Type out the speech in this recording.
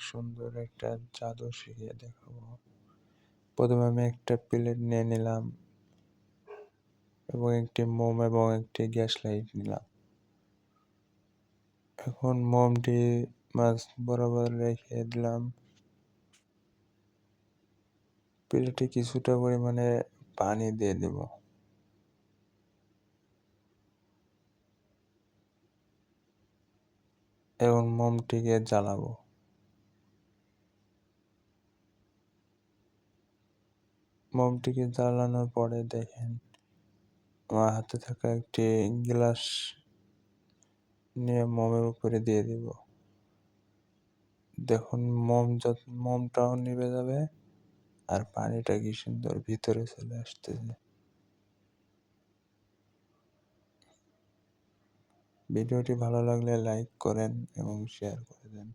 সুন্দর একটা জাদু শিখিয়ে দেখাবো। প্রথমে আমি একটা প্লেট নিয়ে নিলাম এবং একটি মোম এবং একটি গ্যাস লাইট নিলাম। এখন মোমটি মাছ বরাবর রেখে দিলাম। প্লেটে কিছুটা পরিমাণে পানি দিয়ে দেব। এখন মোমটিকে জ্বালাবো। মোমটিকে জ্বালানোর পরে দেখেন আমার হাতে থাকা একটি গ্লাস নিয়ে মোমের উপরে দিয়ে দিব। দেখুন মোমটাও নিভে যাবে আর পানিটা কি সুন্দর ভিতরে চলে আসতেছে। ভিডিওটি ভালো লাগলে লাইক করেন এবং শেয়ার করে দেন।